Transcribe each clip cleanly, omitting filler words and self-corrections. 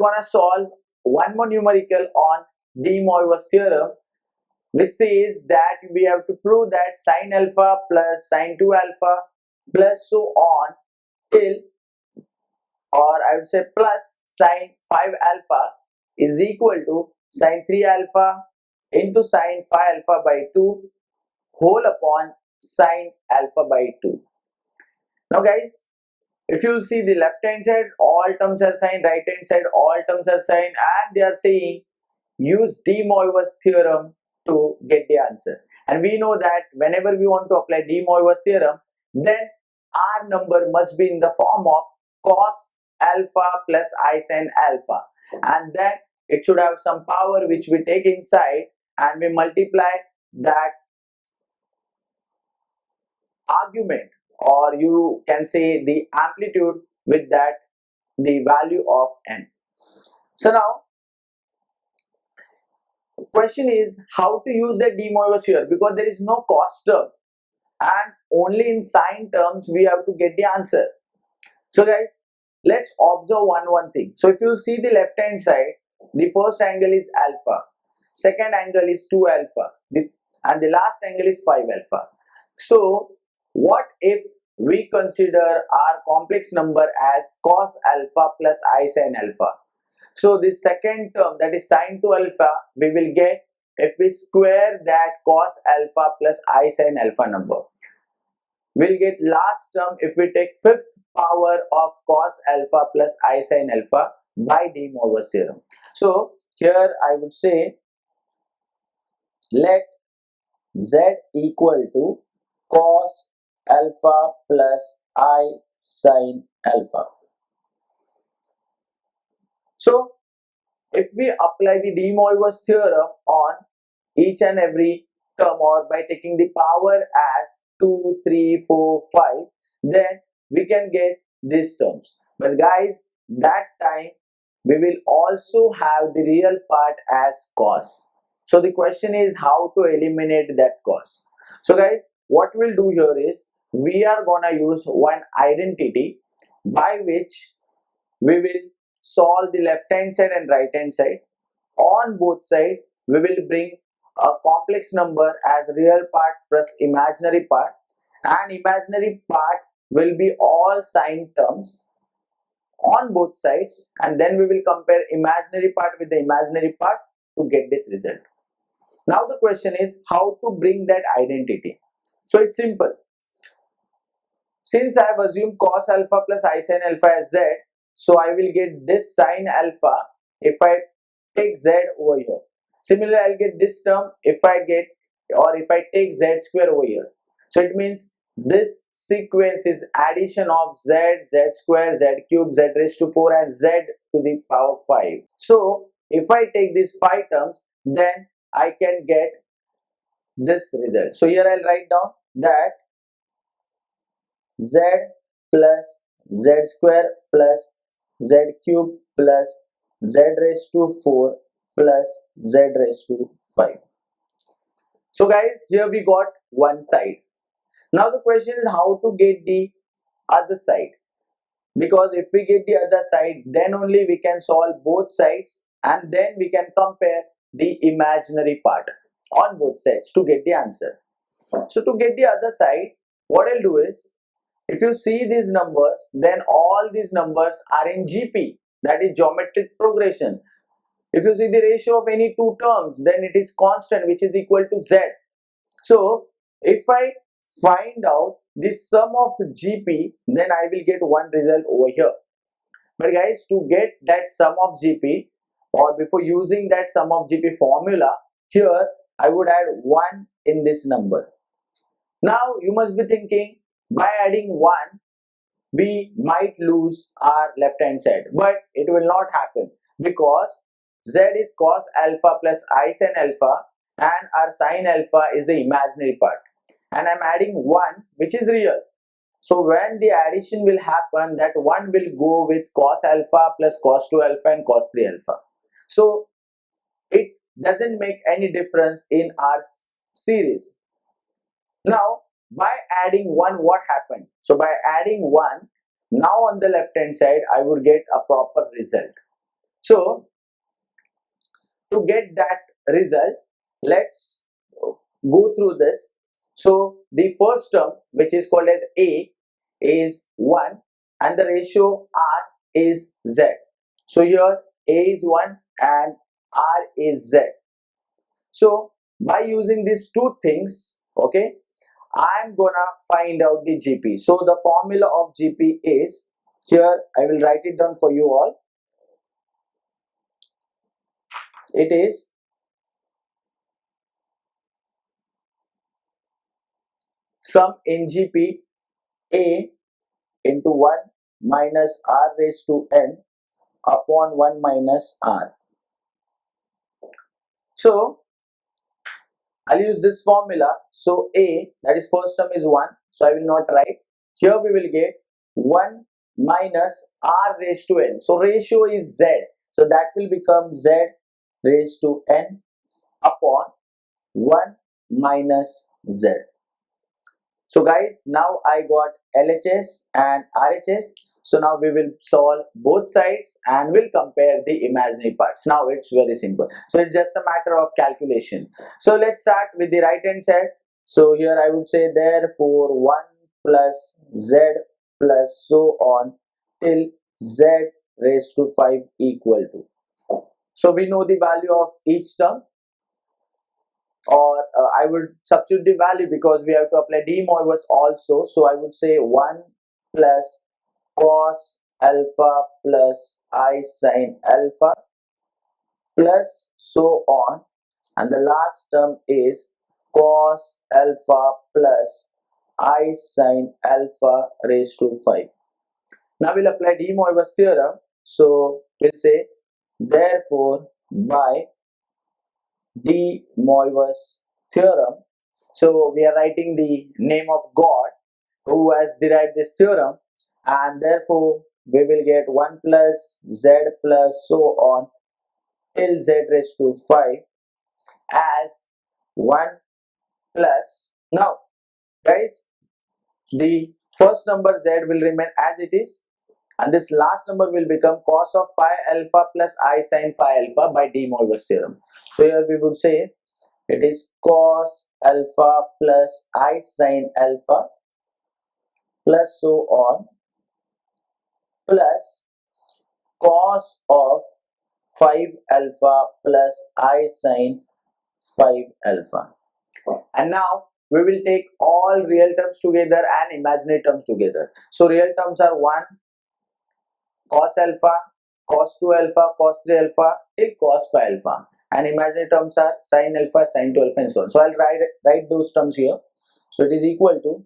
gonna solve one more numerical on De Moivre's theorem, which says that we have to prove that sine alpha plus sine 2 alpha plus so on till, or I would say plus sine 5 alpha is equal to sine 3 alpha into sine 5 alpha by 2 whole upon sine alpha by 2. Now guys, if you will see the left hand side, all terms are sine, right hand side, all terms are sine, and they are saying use De Moivre's theorem to get the answer. And we know that whenever we want to apply De Moivre's theorem, then our number must be in the form of cos alpha plus I sin alpha, and then it should have some power which we take inside and we multiply that argument, or you can say the amplitude, with that the value of n. So now question is how to use the De Moivre's here, because there is no cos term and only in sine terms we have to get the answer. So guys, let's observe one thing. So if you see the left hand side, the first angle is alpha, second angle is 2 alpha, and the last angle is 5 alpha. So what if we consider our complex number as cos alpha plus I sin alpha? So the second term, that is sine 2 alpha, we will get if we square that cos alpha plus I sin alpha number. We'll get last term if we take fifth power of cos alpha plus I sin alpha by De Moivre's theorem. So here I would say let z equal to cos alpha plus I sin alpha. So if we apply the De Moivre's theorem on each and every term, or by taking the power as 2, 3, 4, 5, then we can get these terms. But guys, that time we will also have the real part as cos. So the question is how to eliminate that cos. So guys, what we'll do here is we are gonna use one identity by which we will solve the left hand side and right hand side. On both sides we will bring a complex number as real part plus imaginary part, and imaginary part will be all sine terms on both sides, and then we will compare imaginary part with the imaginary part to get this result. Now the question is how to bring that identity. So it's simple. Since I have assumed cos alpha plus I sin alpha as z, so I will get this sine alpha if I take z over here. Similarly, I'll get this term if I take z square over here. So it means this sequence is addition of z, z square, z cube, z raised to 4 and z to the power 5. So if I take these 5 terms, then I can get this result. So here I'll write down that z plus z square plus z cube plus z raised to 4 plus z raised to 5. So guys, here we got one side. Now the question is how to get the other side, because if we get the other side, then only we can solve both sides and then we can compare the imaginary part on both sides to get the answer. So to get the other side, what I'll do is, if you see these numbers, then all these numbers are in GP, that is geometric progression. If you see the ratio of any two terms, then it is constant, which is equal to z. So if I find out the sum of GP, then I will get one result over here. But guys, to get that sum of GP, or before using that sum of GP formula, here I would add 1 in this number. Now you must be thinking, by adding 1 we might lose our left hand side, but it will not happen, because z is cos alpha plus I sin alpha and our sin alpha is the imaginary part, and I'm adding 1 which is real. So when the addition will happen, that 1 will go with cos alpha plus cos 2 alpha and cos 3 alpha. So it doesn't make any difference in our series. Now by adding 1, what happened? So by adding 1, now on the left hand side I would get a proper result. So to get that result, let's go through this. So the first term, which is called as A, is 1 and the ratio R is Z. So here A is 1 and R is Z. So by using these two things, okay, I'm gonna find out the GP. So the formula of GP is, here I will write it down for you all. It is sum in GP A into 1 minus R raised to N upon 1 minus R. So I'll use this formula. So A, that is first term, is 1. So I will not write. Here we will get 1 minus R raised to N. So ratio is Z. So that will become Z raised to N upon 1 minus Z. So guys, now I got LHS and RHS. So now we will solve both sides and we'll compare the imaginary parts. Now it's very simple. So it's just a matter of calculation. So let's start with the right hand side. So here I would say therefore 1 plus Z plus so on till Z raised to 5 equal to. So we know the value of each term, or I would substitute the value because we have to apply de Moivre's also. So I would say 1 plus cos alpha plus I sin alpha plus so on, and the last term is cos alpha plus I sin alpha raised to 5. Now we'll apply de Moivre's theorem. So we'll say therefore by de Moivre's theorem. So we are writing the name of God who has derived this theorem, and therefore we will get 1 plus Z plus so on till Z raised to 5 as 1 plus. Now guys, the first number Z will remain as it is, and this last number will become cos of phi alpha plus I sin phi alpha by de Moivre's theorem. So here we would say it is cos alpha plus I sin alpha plus so on plus cos of 5 alpha plus I sin 5 alpha. And now we will take all real terms together and imaginary terms together. So real terms are 1 cos alpha, cos 2 alpha, cos 3 alpha till cos 5 alpha. And imaginary terms are sin alpha, sin 2 alpha and so on. So I'll write those terms here. So it is equal to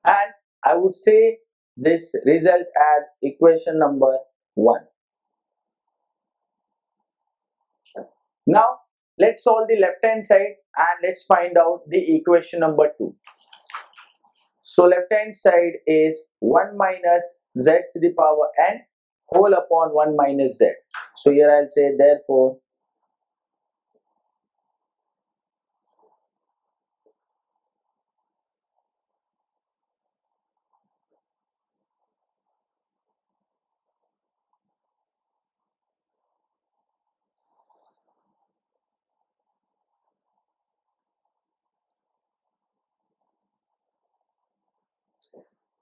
and I would say this result as equation number 1. Now let's solve the left hand side and let's find out the equation number 2. So left hand side is 1 minus z to the power n whole upon 1 minus z. So here I'll say therefore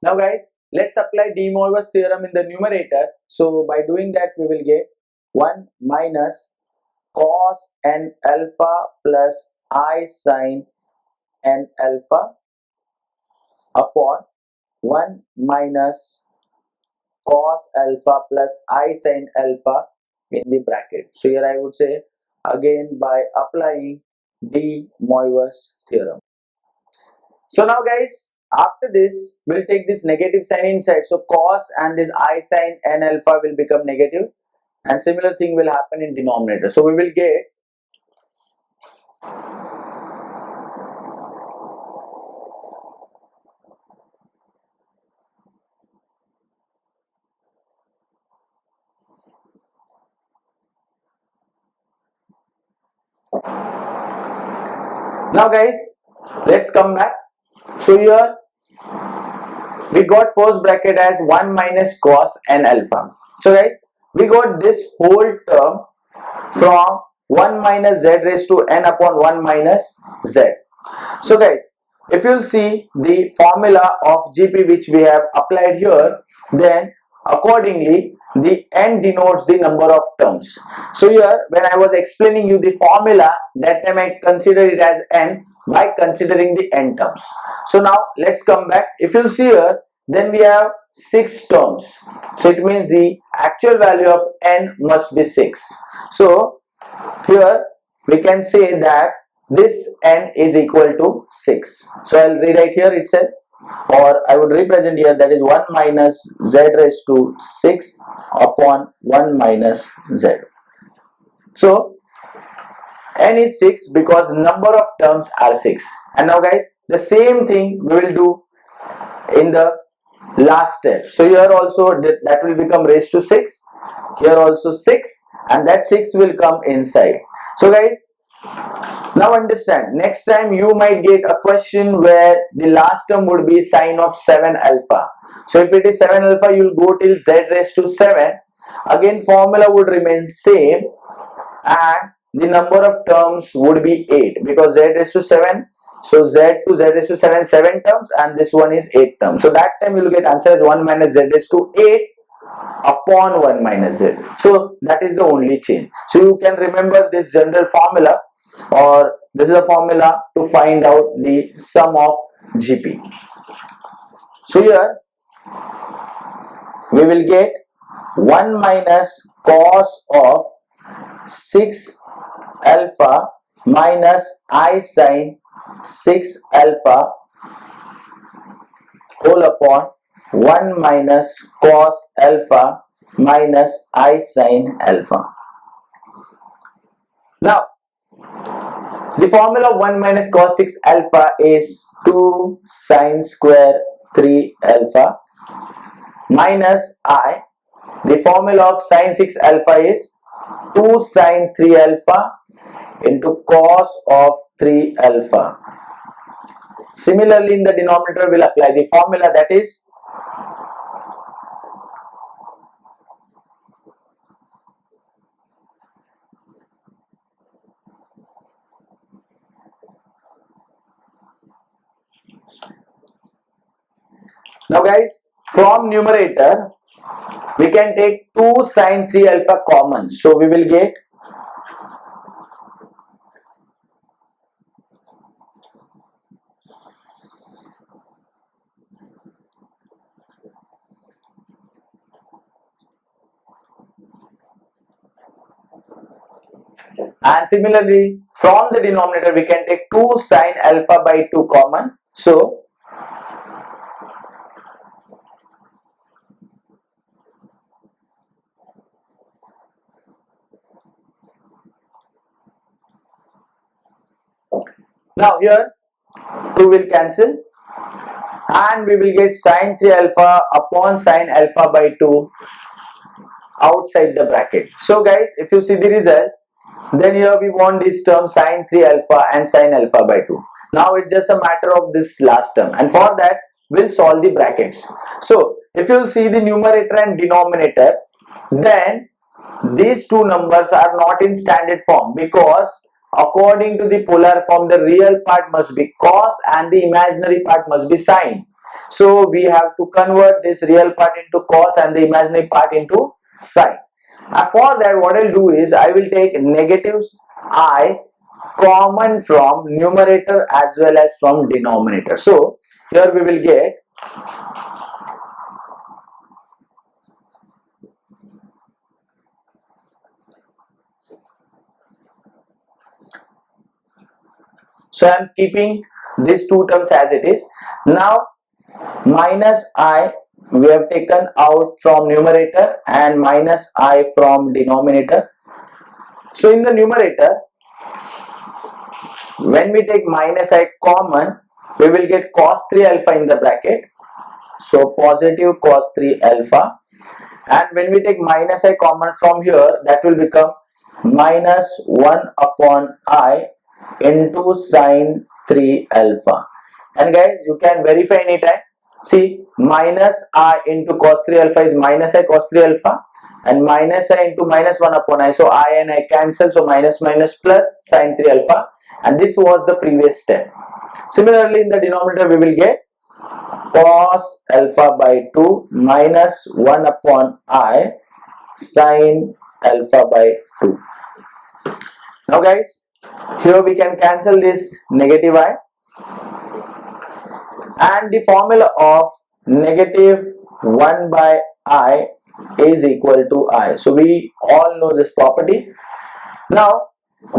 now guys, let's apply de Moivre's theorem in the numerator. So by doing that we will get 1 minus cos n alpha plus I sin n alpha upon 1 minus cos alpha plus I sin alpha in the bracket. So here I would say again by applying de Moivre's theorem. So now guys, after this we'll take this negative sign inside. So cos and this I sin n alpha will become negative, and similar thing will happen in denominator. So we will get Now guys, let's come back. So here we got first bracket as 1 minus cos n alpha. So guys, we got this whole term from 1 minus z raised to n upon 1 minus z. So guys, if you'll see the formula of GP which we have applied here, then accordingly the n denotes the number of terms. So here when I was explaining you the formula, that time I consider it as n by considering the n terms. So now let's come back. If you'll see here, then we have 6 terms. So it means the actual value of n must be 6. So here we can say that this n is equal to 6. So I'll rewrite here itself, or I would represent here, that is 1 minus z raised to 6 upon 1 minus z. So n is 6 because number of terms are 6. And now guys, the same thing we will do in the last step. So here also that will become raised to 6, here also 6, and that 6 will come inside. So guys, now understand, next time you might get a question where the last term would be sine of 7 alpha. So if it is 7 alpha, you will go till z raised to 7. Again formula would remain same, and the number of terms would be 8 because z raised to 7. So z to z raised to 7, 7 terms, and this one is 8 terms. So that time you will get answer as 1 minus z raised to 8 upon 1 minus z. So that is the only change. So you can remember this general formula, or this is a formula to find out the sum of GP. So here we will get 1 minus cos of 6 alpha minus I sin 6 alpha whole upon 1 minus cos alpha minus I sin alpha. Now the formula of 1 minus cos 6 alpha is 2 sin square 3 alpha minus I. The formula of sin 6 alpha is 2 sin 3 alpha into cos of 3 alpha. Similarly, in the denominator we will apply the formula, that is now guys, from numerator we can take 2 sin 3 alpha common. So we will get and similarly from the denominator we can take 2 sin alpha by 2 common. So now here 2 will cancel and we will get sin 3 alpha upon sin alpha by 2 outside the bracket. So guys, if you see the result, then here we want this term sin 3 alpha and sin alpha by 2. Now it's just a matter of this last term, and for that we'll solve the brackets. So if you'll see the numerator and denominator, then these two numbers are not in standard form, because according to the polar form the real part must be cos and the imaginary part must be sine. So we have to convert this real part into cos and the imaginary part into sine. And for that what I'll do is I will take negatives I common from numerator as well as from denominator. So here we will get so I am keeping these two terms as it is. Now minus I we have taken out from numerator and minus I from denominator. So in the numerator, when we take minus I common, we will get cos 3 alpha in the bracket. So positive cos 3 alpha. And when we take minus I common from here, that will become minus 1 upon I into sine 3 alpha. And guys, you can verify anytime. See, minus I into cos 3 alpha is minus I cos 3 alpha, and minus I into minus 1 upon I. So I and I cancel, so minus minus plus sine 3 alpha, and this was the previous step. Similarly, in the denominator we will get cos alpha by 2 minus 1 upon I sine alpha by 2. Now guys, here we can cancel this negative I, and the formula of negative 1 by I is equal to I. So we all know this property. Now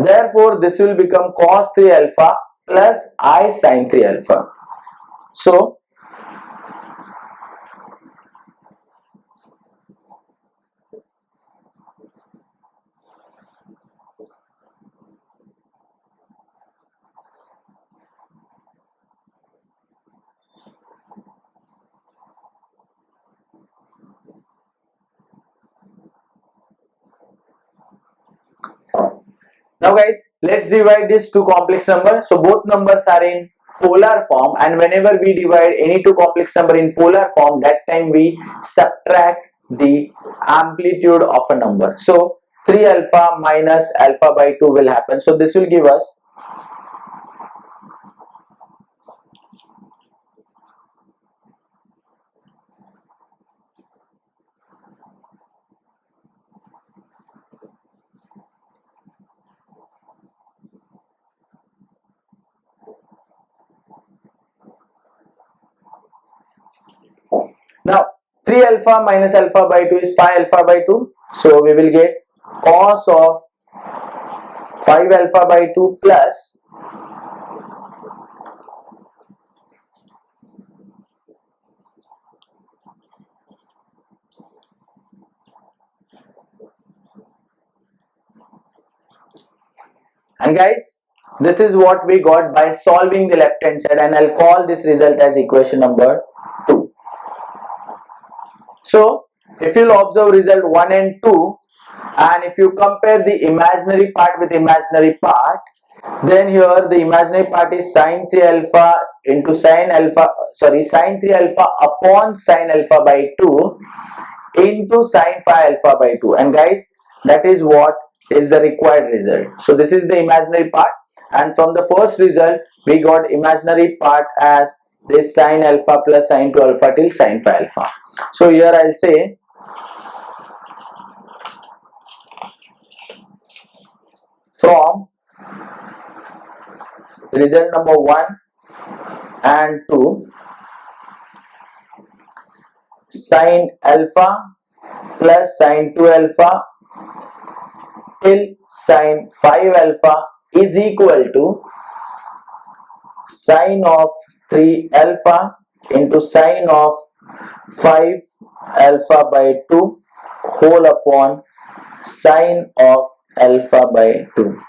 therefore this will become cos 3 alpha plus I sin 3 alpha. So now guys, let's divide these two complex numbers. So both numbers are in polar form, and whenever we divide any two complex number in polar form, that time we subtract the amplitude of a number. So 3 alpha minus alpha by 2 will happen. So this will give us now 3 alpha minus alpha by 2 is 5 alpha by 2. So we will get cos of 5 alpha by 2 plus and guys, this is what we got by solving the left hand side, and I'll call this result as equation number 2. So if you'll observe result 1 and 2, and if you compare the imaginary part with imaginary part, then here the imaginary part is sin 3 alpha into sin 3 alpha upon sin alpha by 2 into sin 5 alpha by 2, and guys, that is what is the required result. So this is the imaginary part, and from the first result we got imaginary part as this sin alpha plus sin 2 alpha till sin 5 alpha. So here I'll say from result number 1 and 2, sin alpha plus sin 2 alpha till sin 5 alpha is equal to sin of 3 alpha into sin of 5 alpha by 2 whole upon sin of alpha by 2.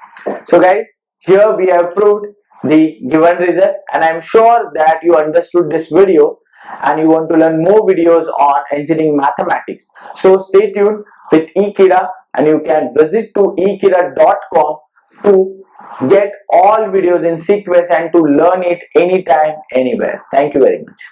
So guys, here we have proved the given result, and I am sure that you understood this video and you want to learn more videos on engineering mathematics. So stay tuned with eKida, and you can visit to ekida.com to get all videos in sequence and to learn it anytime, anywhere. Thank you very much.